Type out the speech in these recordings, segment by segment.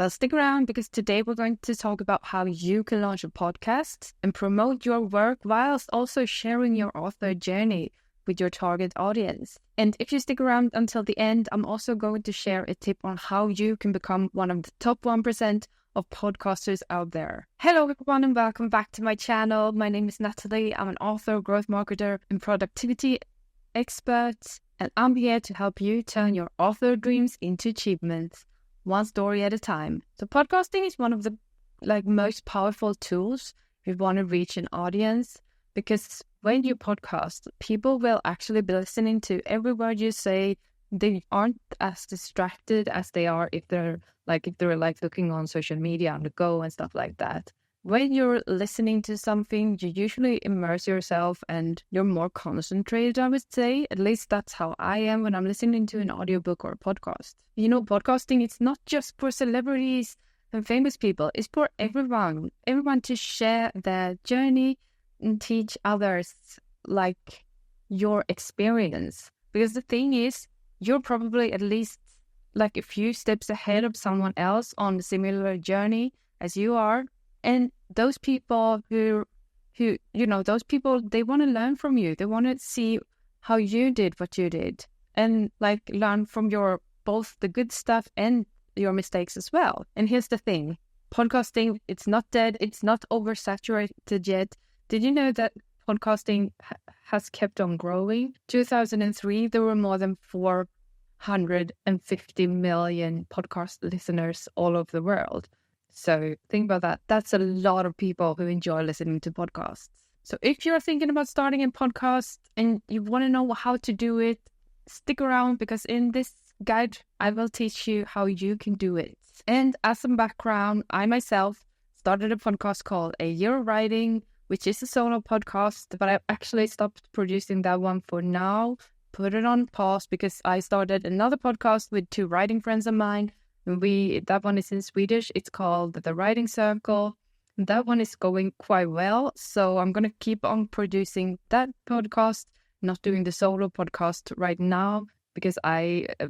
Well, stick around because today we're going to talk about how you can launch a podcast and promote your work whilst also sharing your author journey with your target audience. And if you stick around until the end, I'm also going to share a tip on how you can become one of the top 1% of podcasters out there. Hello everyone and welcome back to my channel. My name is Natalie. I'm an author, growth marketer, and productivity expert, and I'm here to help you turn your author dreams into achievements, one story at a time. So podcasting is one of the most powerful tools if you want to reach an audience, because when you podcast, people will actually be listening to every word you say. They aren't as distracted as they are if they're looking on social media on the go and stuff like that. When you're listening to something, you usually immerse yourself and you're more concentrated, I would say. At least that's how I am when I'm listening to an audiobook or a podcast. You know, podcasting, it's not just for celebrities and famous people. It's for everyone to share their journey and teach others your experience. Because the thing is, you're probably at least a few steps ahead of someone else on a similar journey as you are. And those people those people, they want to learn from you. They want to see how you did what you did and learn from your, both the good stuff and your mistakes as well. And here's the thing, podcasting, it's not dead. It's not oversaturated yet. Did you know that podcasting has kept on growing? 2003, there were more than 450 million podcast listeners all over the world. So think about that. That's a lot of people who enjoy listening to podcasts. So if you're thinking about starting a podcast and you want to know how to do it, stick around because in this guide, I will teach you how you can do it. And as some background, I myself started a podcast called A Year of Writing, which is a solo podcast, but I actually stopped producing that one for now, put it on pause because I started another podcast with two writing friends of mine. That one is in Swedish. It's called The Writing Circle. That one is going quite well. So I'm going to keep on producing that podcast, not doing the solo podcast right now, because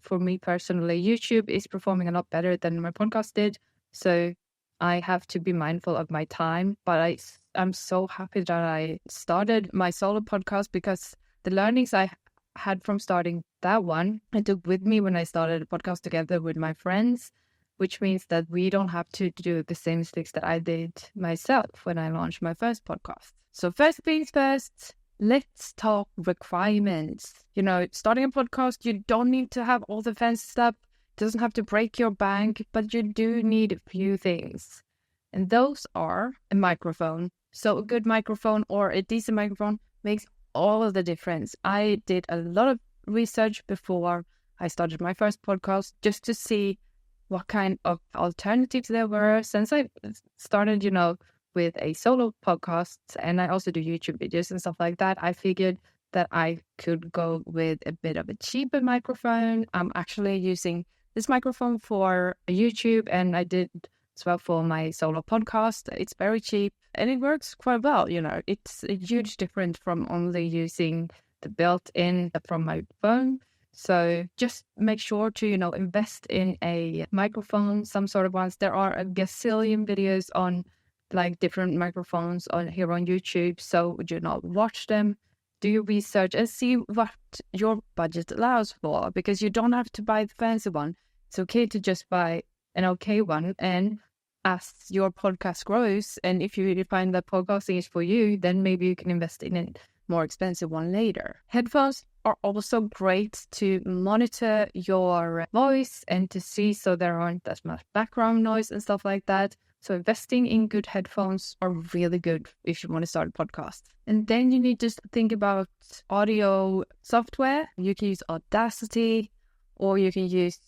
for me personally, YouTube is performing a lot better than my podcast did. So I have to be mindful of my time. But I'm so happy that I started my solo podcast because the learnings I had from starting that one, I took with me when I started a podcast together with my friends, which means that we don't have to do the same mistakes that I did myself when I launched my first podcast. So first things first, let's talk requirements. You know, starting a podcast, you don't need to have all the fancy stuff. It doesn't have to break your bank, but you do need a few things. And those are a microphone. So a good microphone or a decent microphone makes all of the difference. I did a lot of research before I started my first podcast just to see what kind of alternatives there were. Since I started, with a solo podcast and I also do YouTube videos and stuff like that, I figured that I could go with a bit of a cheaper microphone. I'm actually using this microphone for YouTube and I did as well for my solo podcast. It's very cheap and it works quite well. It's a huge difference from only using the built-in from my phone. So just make sure to, invest in a microphone, some sort of ones. There are a gazillion videos on different microphones here on YouTube. So watch them, do your research and see what your budget allows for, because you don't have to buy the fancy one. It's okay to just buy an okay one. And as your podcast grows, and if you find that podcasting is for you, then maybe you can invest in a more expensive one later. Headphones are also great to monitor your voice and to see so there aren't as much background noise and stuff like that. So investing in good headphones are really good if you want to start a podcast. And then you need to think about audio software. You can use Audacity or you can use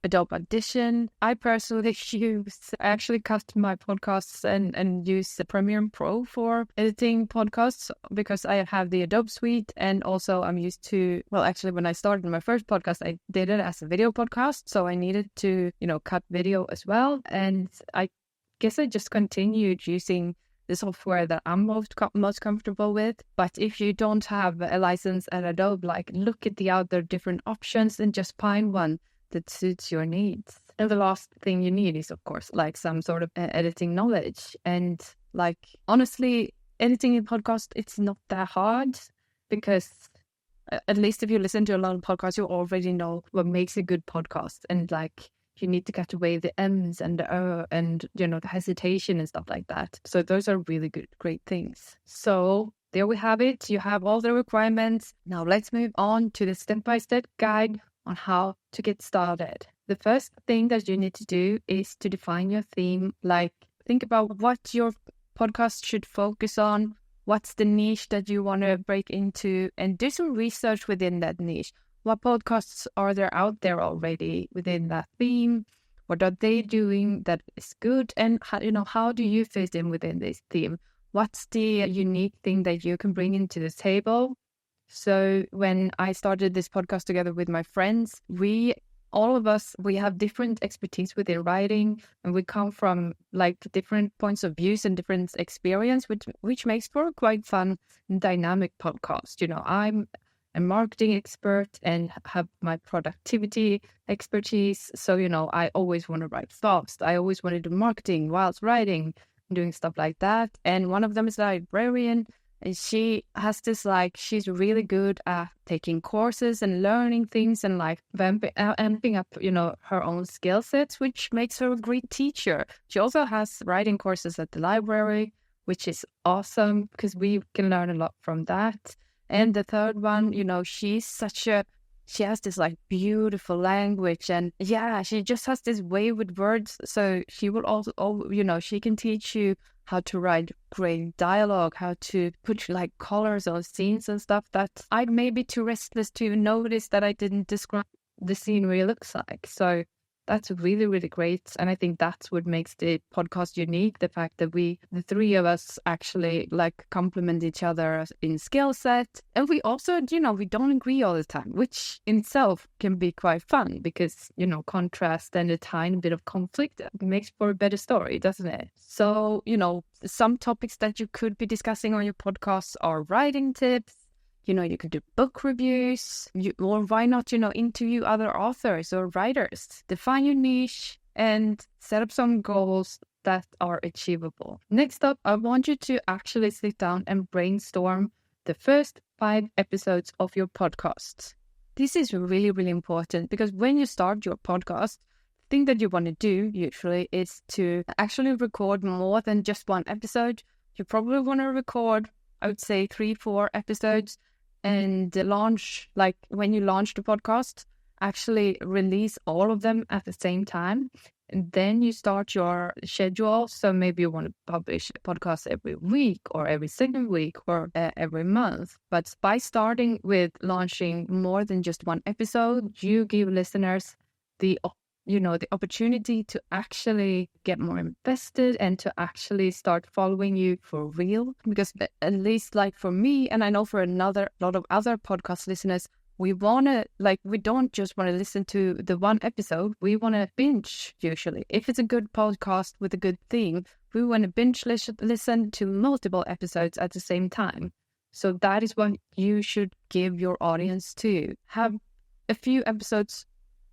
Adobe Audition. I personally actually custom my podcasts and use the Premiere Pro for editing podcasts because I have the Adobe suite, and also I'm used to, when I started my first podcast, I did it as a video podcast. So I needed to, cut video as well. And I guess I just continued using the software that I'm most comfortable with. But if you don't have a license at Adobe, look at the other different options and just find one that suits your needs. And the last thing you need is, of course, like some sort of editing knowledge. And like, honestly, editing a podcast, it's not that hard, because at least if you listen to a lot of podcasts, you already know what makes a good podcast. And like, you need to cut away the M's and the and, the hesitation and stuff like that. So those are really great things. So there we have it. You have all the requirements. Now let's move on to the step-by-step guide on how to get started. The first thing that you need to do is to define your theme. Like, think about what your podcast should focus on. What's the niche that you want to break into, and do some research within that niche. What podcasts are there out there already within that theme? What are they doing that is good? And how do you fit in within this theme? What's the unique thing that you can bring into the table? So when I started this podcast together with my friends, all of us, we have different expertise within writing, and we come from like different points of views and different experience, which makes for a quite fun, dynamic podcast. I'm a marketing expert and have my productivity expertise. So, I always want to write fast. I always want to do marketing whilst writing, doing stuff like that. And one of them is a librarian. And she has this, like, she's really good at taking courses and learning things and like amping up, her own skill sets, which makes her a great teacher. She also has writing courses at the library, which is awesome because we can learn a lot from that. And the third one, she has this like beautiful language, and she just has this way with words. So she will also, she can teach you how to write great dialogue, how to put like colors on scenes and stuff that I may be too restless to notice that I didn't describe the scenery looks like. So that's really, really great. And I think that's what makes the podcast unique. The fact that the three of us actually like complement each other in skill set. And we also, we don't agree all the time, which in itself can be quite fun because, contrast and a tiny bit of conflict makes for a better story, doesn't it? So, some topics that you could be discussing on your podcast are writing tips. You could do book reviews, or why not, interview other authors or writers. Define your niche and set up some goals that are achievable. Next up, I want you to actually sit down and brainstorm the first 5 episodes of your podcast. This is really, really important because when you start your podcast, the thing that you want to do usually is to actually record more than just one episode. You probably want to record, I would say, 3-4 episodes. And launch, like when you launch the podcast, actually release all of them at the same time. And then you start your schedule. So maybe you want to publish a podcast every week or every second week or every month. But by starting with launching more than just one episode, you give listeners the opportunity to actually get more invested and to actually start following you for real. Because at least like for me, and I know for a lot of other podcast listeners, we don't just want to listen to the one episode. We want to binge usually. If it's a good podcast with a good theme, we want to binge listen to multiple episodes at the same time. So that is what you should give your audience to. Have a few episodes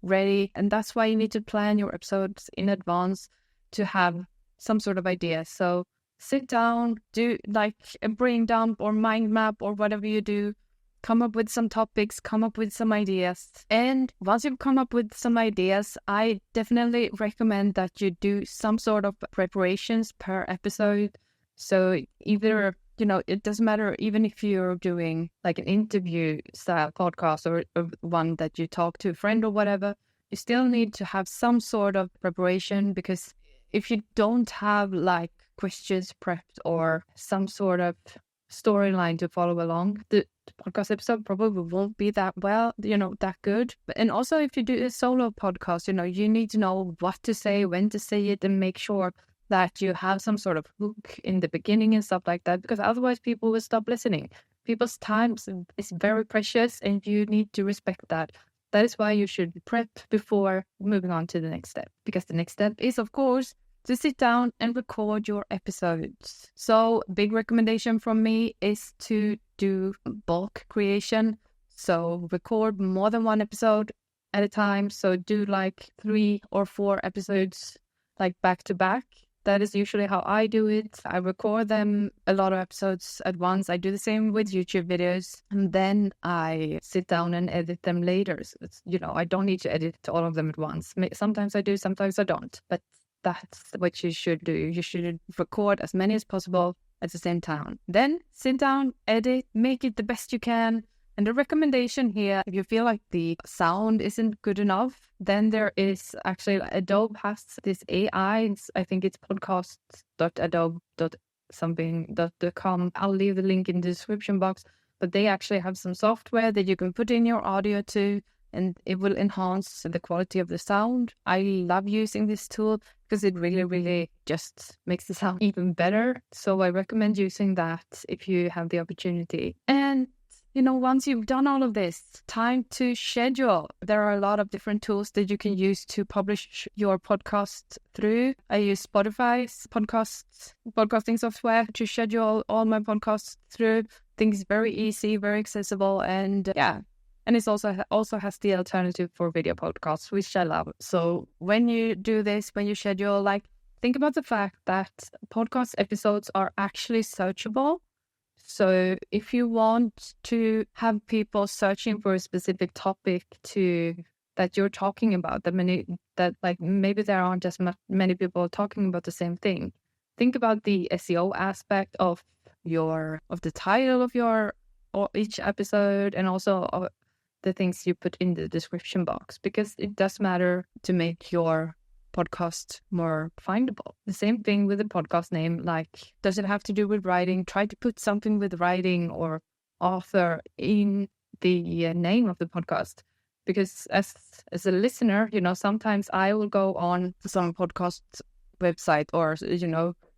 ready, and that's why you need to plan your episodes in advance to have some sort of idea. So sit down, do like a brain dump or mind map or whatever you do, come up with some topics, come up with some ideas. And once you've come up with some ideas, I definitely recommend that you do some sort of preparations per episode. So either it doesn't matter, even if you're doing like an interview style podcast or one that you talk to a friend or whatever, you still need to have some sort of preparation, because if you don't have like questions prepped or some sort of storyline to follow along, the podcast episode probably won't be that that good. And also if you do a solo podcast, you need to know what to say, when to say it, and make sure that you have some sort of hook in the beginning and stuff like that, because otherwise people will stop listening. People's time is very precious and you need to respect that. That is why you should prep before moving on to the next step, because the next step is, of course, to sit down and record your episodes. So big recommendation from me is to do bulk creation. So record more than one episode at a time. So do like 3 or 4 episodes like back to back. That is usually how I do it. I record them, a lot of episodes at once. I do the same with YouTube videos, and then I sit down and edit them later. So it's, I don't need to edit all of them at once. Sometimes I do, sometimes I don't. But that's what you should do. You should record as many as possible at the same time. Then sit down, edit, make it the best you can. And the recommendation here, if you feel like the sound isn't good enough, then there is actually, Adobe has this AI. I think it's podcast.adobe.something.com. I'll leave the link in the description box. But they actually have some software that you can put in your audio to, and it will enhance the quality of the sound. I love using this tool because it really, really just makes the sound even better. So I recommend using that if you have the opportunity. And once you've done all of this, time to schedule. There are a lot of different tools that you can use to publish your podcast through. I use Spotify's podcasting software to schedule all my podcasts through. I think it's very easy, very accessible, and and it also has the alternative for video podcasts, which I love. So when you do this, when you schedule, think about the fact that podcast episodes are actually searchable. So if you want to have people searching for a specific topic that you're talking about, maybe there aren't as many people talking about the same thing. Think about the SEO aspect of the title of each episode, and also the things you put in the description box, because it does matter to make your podcast more findable. The same thing with the podcast name. Does it have to do with writing? Try to put something with writing or author in the name of the podcast, because as a listener, sometimes I will go on some podcast website or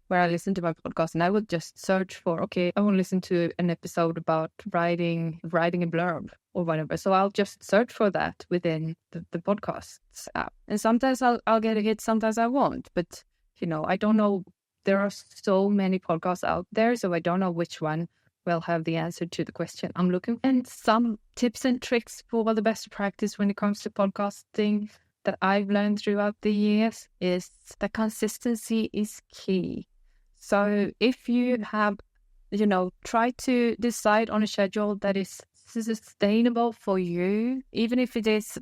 where I listen to my podcast, and I will just search for, I want to listen to an episode about writing a blurb or whatever. So I'll just search for that within the podcasts app. And sometimes I'll get a hit, sometimes I won't. But, I don't know. There are so many podcasts out there, so I don't know which one will have the answer to the question I'm looking for. And some tips and tricks for the best practice when it comes to podcasting that I've learned throughout the years is that consistency is key. So if you have, try to decide on a schedule that is sustainable for you, even if it is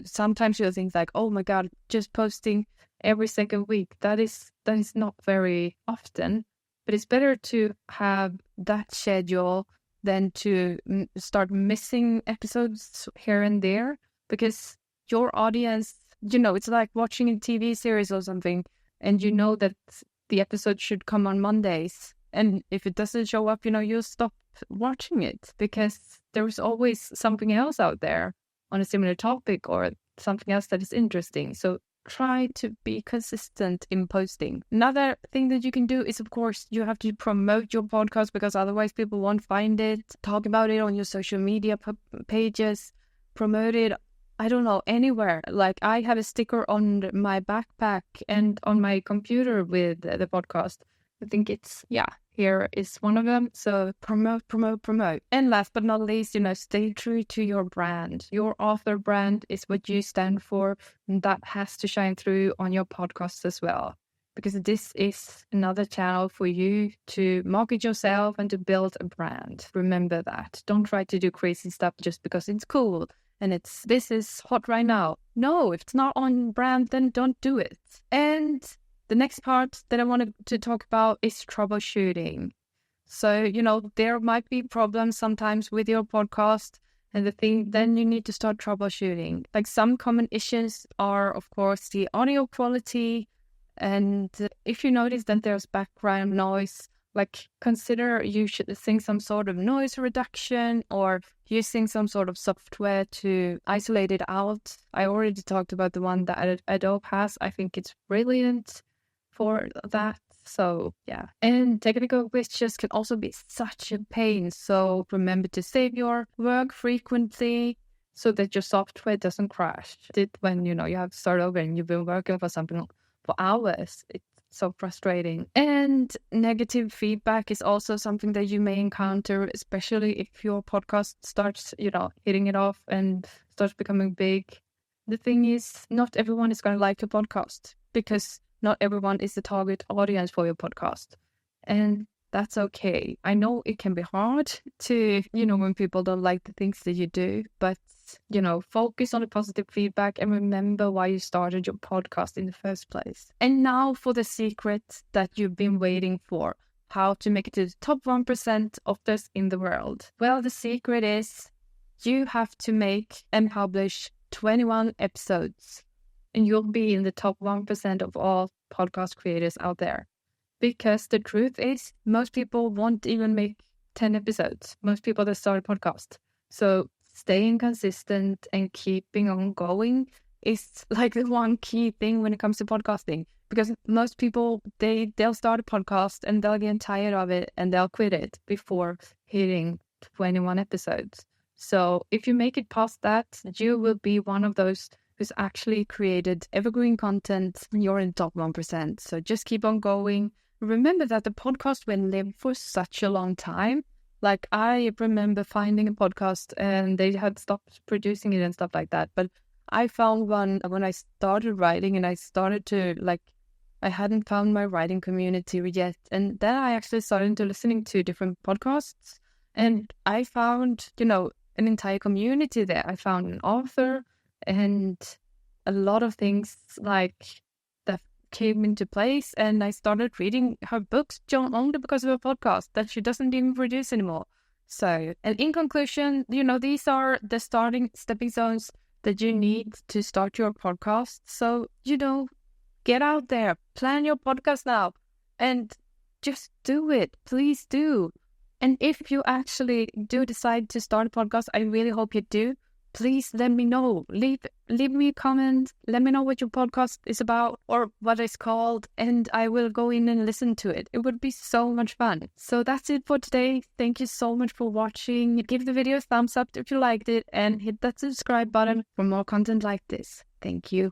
sometimes you'll think oh my God, just posting every second week. That is not very often, but it's better to have that schedule than to start missing episodes here and there, because your audience, it's like watching a TV series or something, and that the episode should come on Mondays. And if it doesn't show up, you'll stop watching it, because there's always something else out there on a similar topic or something else that is interesting. So try to be consistent in posting. Another thing that you can do is, of course, you have to promote your podcast, because otherwise people won't find it. Talk about it on your social media pages, promote it, I don't know, anywhere. I have a sticker on my backpack and on my computer with the podcast. I think here is one of them. So promote. And last but not least, stay true to your brand. Your author brand is what you stand for, and that has to shine through on your podcast as well, because this is another channel for you to market yourself and to build a brand. Remember that. Don't try to do crazy stuff just because it's cool and this is hot right now. No, if it's not on brand, then don't do it. And the next part that I wanted to talk about is troubleshooting. So, there might be problems sometimes with your podcast, and then you need to start troubleshooting. Some common issues are, of course, the audio quality. And if you notice that there's background noise, consider using some sort of noise reduction or using some sort of software to isolate it out. I already talked about the one that Adobe has. I think it's brilliant for that. So yeah, and technical glitches can also be such a pain. So remember to save your work frequently so that your software doesn't crash. When you have to start over and you've been working for something for hours, it's so frustrating. And negative feedback is also something that you may encounter, especially if your podcast starts, hitting it off and starts becoming big. the thing is, not everyone is going to like your podcast because not everyone is the target audience for your podcast. And that's okay. I know it can be hard to, when people don't like the things that you do, but, focus on the positive feedback and remember why you started your podcast in the first place. And now for the secret that you've been waiting for, how to make it to the top 1% of this in the world. Well, the secret is you have to make and publish 21 episodes, and you'll be in the top 1% of all podcast creators out there. Because the truth is, most people won't even make 10 episodes. Most people that start a podcast. So staying consistent and keeping on going is like the one key thing when it comes to podcasting. Because most people, they'll start a podcast and they'll get tired of it and they'll quit it before hitting 21 episodes. So if you make it past that, you will be one of those who's actually created evergreen content. You're in top 1%. So just keep on going. Remember that the podcast will live for such a long time. Like, I remember finding a podcast and they had stopped producing it and stuff like that. But I found one when I started writing, and I started to, I hadn't found my writing community yet. And then I actually started to listening to different podcasts. And I found, an entire community there. I found an author and a lot of things that came into place, and I started reading her books only because of a podcast that she doesn't even produce anymore. So, and in conclusion, these are the stepping stones that you need to start your podcast. So, get out there, plan your podcast now, and just do it. Please do. And if you actually do decide to start a podcast, I really hope you do. Please let me know. Leave me a comment. Let me know what your podcast is about or what it's called, and I will go in and listen to it. It would be so much fun. So that's it for today. Thank you so much for watching. Give the video a thumbs up if you liked it, and hit that subscribe button for more content like this. Thank you.